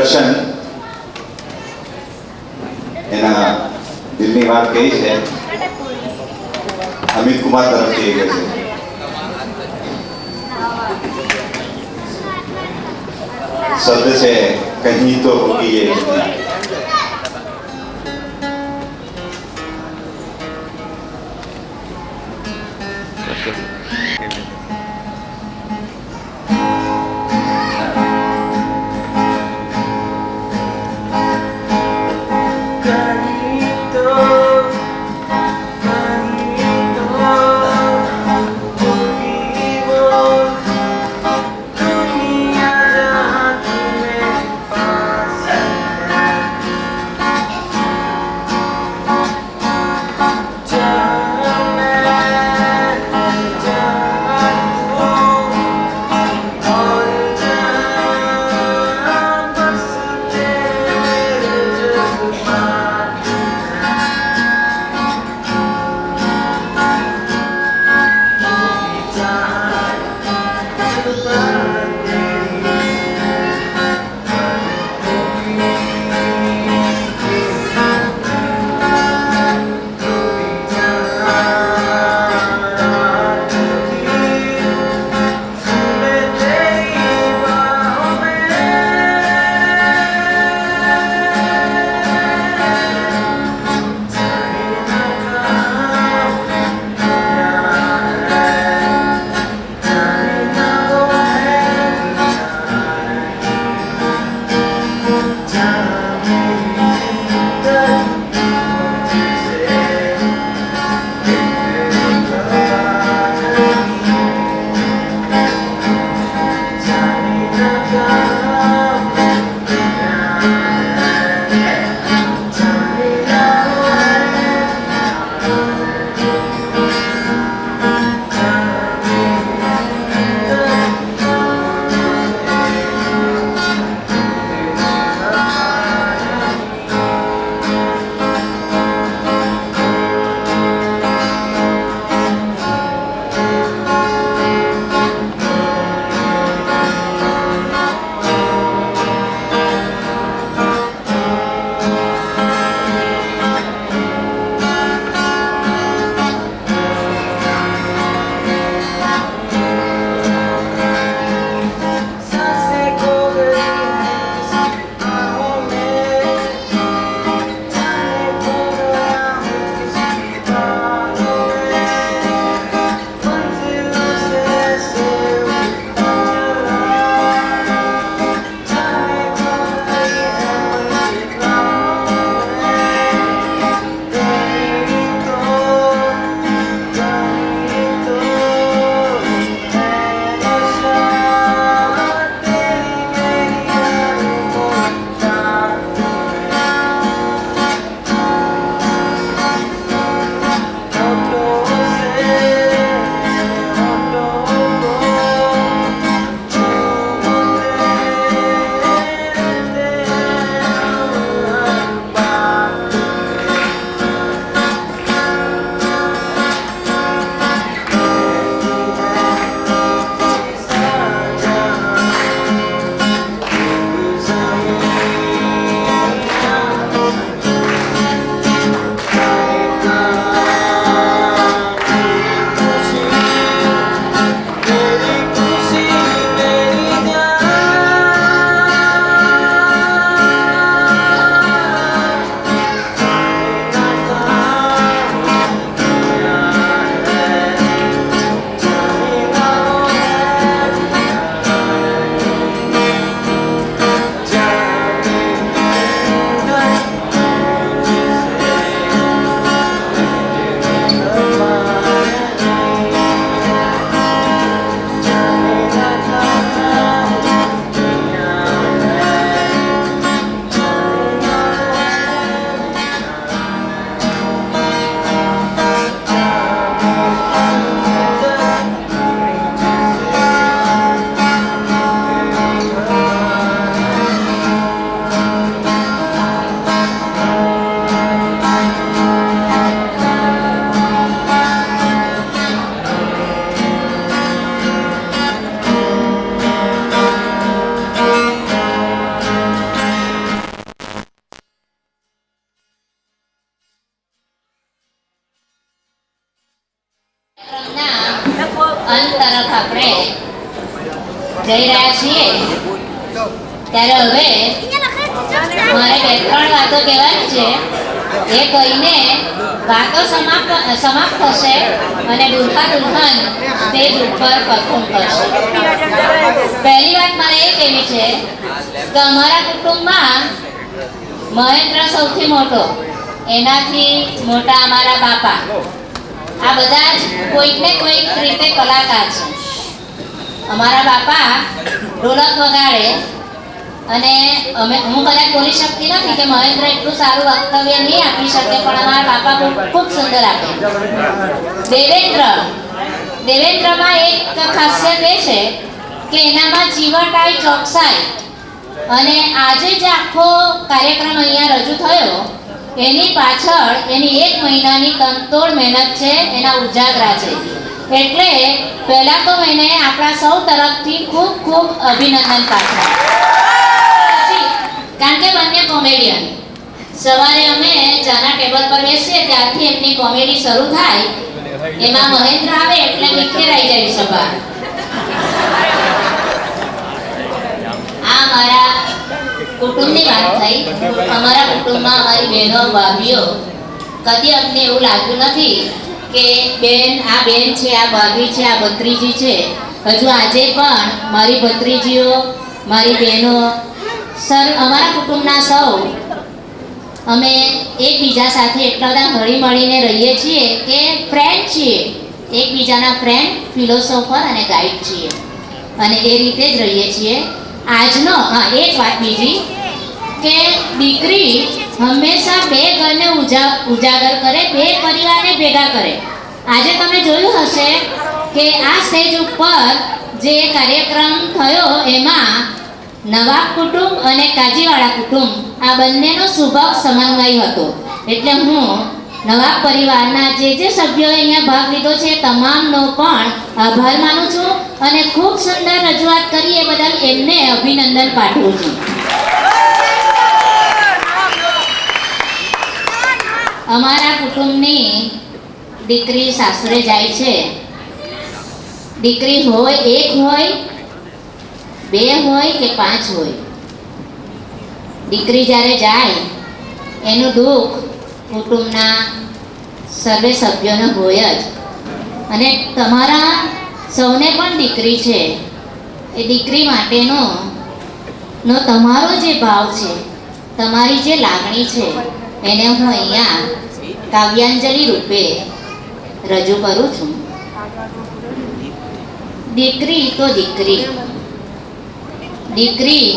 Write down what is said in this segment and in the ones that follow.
દર્શન એના દિલની વાત કહી છે અમિત કુમાર તરફથી એ છે શબ્દ છે કहीं तो होगी ये તરફ આપણે જઈ રહ્યા છીએ ત્યારે હવે મારે 2-3 વાતો કહેવાની છે. એ કહીને વાતો સમાપ્ત થશે અને દુલ્હા દુલ્હન સ્ટેજ ઉપર પરફોર્મ કરશે. પહેલી વાત મારે એ કહેવી છે કે અમારા કુટુંબમાં મહેન્દ્ર સૌથી મોટો, એનાથી મોટા અમારા બાપા, આ બધા જ કોઈક ને કોઈક રીતે કલાકાર છે. અમારા બાપા ઢોલક વગાડે અને હું કદાચ બોલી શકતી નથી કે મહેન્દ્ર એટલું સારું વક્તવ્ય નહીં આપી શકે, પણ અમારા બાપા ખૂબ સુંદર આપે. દેવેન્દ્રમાં એક ખાસિયત એ છે કે એનામાં ચીવટાઈ, ચોકસાઈ, અને આજે જે આખો કાર્યક્રમ અહીંયા રજૂ થયો એની પાછળ એની 1 મહિનાની તનતોડ મહેનત છે, એના ઉજાગરા છે. એટલે પહેલા તો એને આપણા સૌ તરફથી ખૂબ ખૂબ અભિનંદન પાઠવા. કારણ કે બંને કોમેડિયન, સવારે અમે ચાના ટેબલ પર બેસીએ ત્યારથી એમની કોમેડી શરૂ થાય, એમાં મહેન્દ્ર આવે એટલે વિખેરાઈ જાય સભા. આ મારા કુટુંબની વાત થઈ. અમારા કુટુંબમાં અમારી બહેનો, ભાભીઓ, કદી અમને એવું લાગ્યું નથી કે આ બેન છે, આ ભાભી છે, આ ભત્રીજી છે. હજુ આજે પણ મારી ભત્રીજીઓ, મારી બહેનો, અમારા કુટુંબના સૌ અમે એકબીજા સાથે એટલા બધા હળી મળીને રહીએ છીએ કે ફ્રેન્ડ છીએ, એકબીજાના ફ્રેન્ડ, ફિલોસોફર અને ગાઈડ છીએ, અને એ રીતે જ રહીએ છીએ. આજનો એક વાત બીજી કે દીકરી હંમેશા 2 ઘરને ઉજાગર કરે, 2 પરિવારને ભેગા કરે. આજે તમે જોયું હશે કે આ સ્ટેજ ઉપર જે કાર્યક્રમ થયો એમાં નવાબ કુટુંબ અને કાજીવાડા કુટુંબ આ બંનેનો સુભગ સમન્વય હતો. એટલે હું નવાબ પરિવારના જે સભ્યોએ અહીંયા ભાગ લીધો છે તમામનો પણ આભાર માનું છું અને ખૂબ સુંદર રજૂઆત કરી એ બદલ એમને અભિનંદન પાઠવું છું. અમારા કુટુંબની દીકરી સાસરે જાય છે. દીકરી હોય, 1 હોય, 2 હોય કે 5 હોય, દીકરી જ્યારે જાય એનું દુઃખ કુટુંબના સર્વે સભ્યોને હોય જ. અને તમારા સૌને પણ દીકરી છે, એ દીકરી માટેનો તમારો જે ભાવ છે, તમારી જે લાગણી છે, એને હું અહીંયા કાવ્યાંજલિ રૂપે રજૂ કરું છું. દીકરી તો દીકરી, દીકરી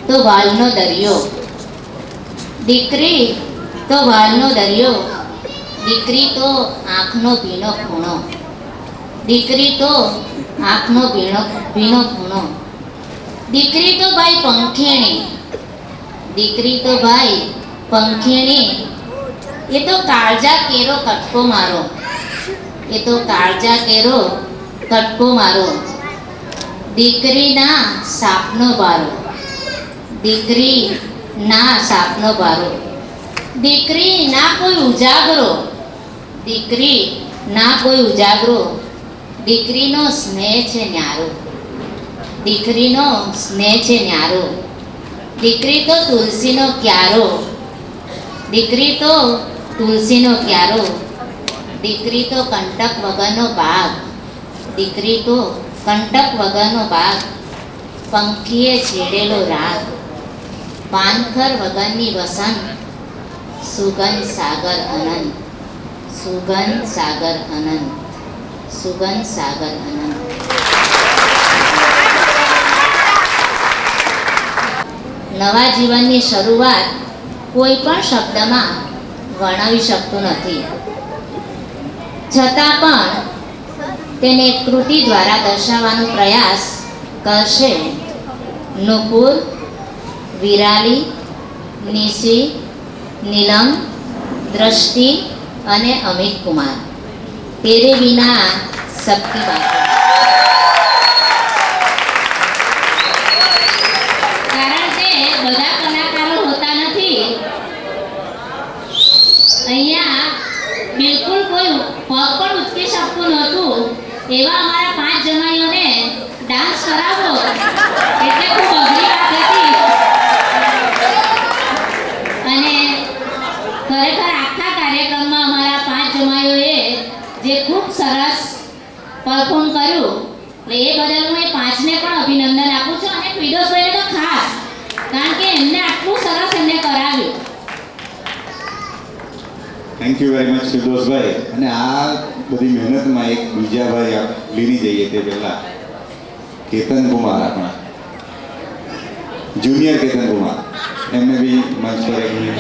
તો વાલનો દરિયો, દીકરી તો વાલનો દરિયો, દીકરી તો આંખનો ભીનો ખૂણો, દીકરી તો આંખનો ભીનો ખૂણો, દીકરી તો ભાઈ પંખીણી, દીકરી તો ભાઈ પંખીણી, એ તો કાળજા કેરો કટકો મારો, એ તો કાળજા કેરો કટકો મારો, દીકરીના સાપનો બારો, દીકરીના સાપનો બારો, દીકરી ના કોઈ ઉજાગરો, દીકરી ના કોઈ ઉજાગરો, દીકરીનો સ્નેહ છે ન્યારો, દીકરીનો સ્નેહ છે ન્યારો, દીકરી તો તુલસીનો ક્યારો, દીકરી તો તુલસીનો ક્યારો, દીકરી તો કંટક વગરનો બાગ, દીકરી તો કંટક વગરનો બાગ, પંખીએ છેડેલો રાગ, પાનખર વગરની વસંત, સુગંધ સાગર અનંત, સુગંધ સાગર અનંત, સુગંધ સાગર અનંત. નવા જીવનની શરૂઆત કોઈ પણ શબ્દમાં વર્ણવી શકતું નથી, છતાં પણ તેને કૃતિ દ્વારા દર્શાવવાનો પ્રયાસ કરશે નુપુર, વિરાલી, નિશી, નીલમ, દ્રષ્ટિ અને અમિત કુમાર. તેરે વિના સબકી બાત. કારણ કે બધા કલાકારો હોતા નથી. અહીંયા બિલકુલ કોઈ પગ પણ ઉચકી શકતું નહોતું એવા અમારા 5 જમાઈઓને ડાન્સ કરાવવો એટલે ખૂબ અઘરી વાત હતી. અને ખરેખર આખા કાર્યક્રમમાં અમારા 5 જમાઈઓએ જે ખૂબ સરસ પરફોર્મ કર્યું, એટલે એ બદલ હું એ 5ને પણ અભિનંદન આપું છું, અને ફિરોઝભાઈને તો ખાસ, કારણ કે એમને આટલું સરસ એમને કરાવ્યું. થેન્ક યુ વેરી મચ ફિરદોસભાઈ. અને આ બધી મહેનતમાં એક બીજા ભાઈ લીધી જઈએ તે પહેલા કેતન કુમાર, આપણા જુનિયર કેતન કુમાર, એમને બી મંચ પર એક મિનિટ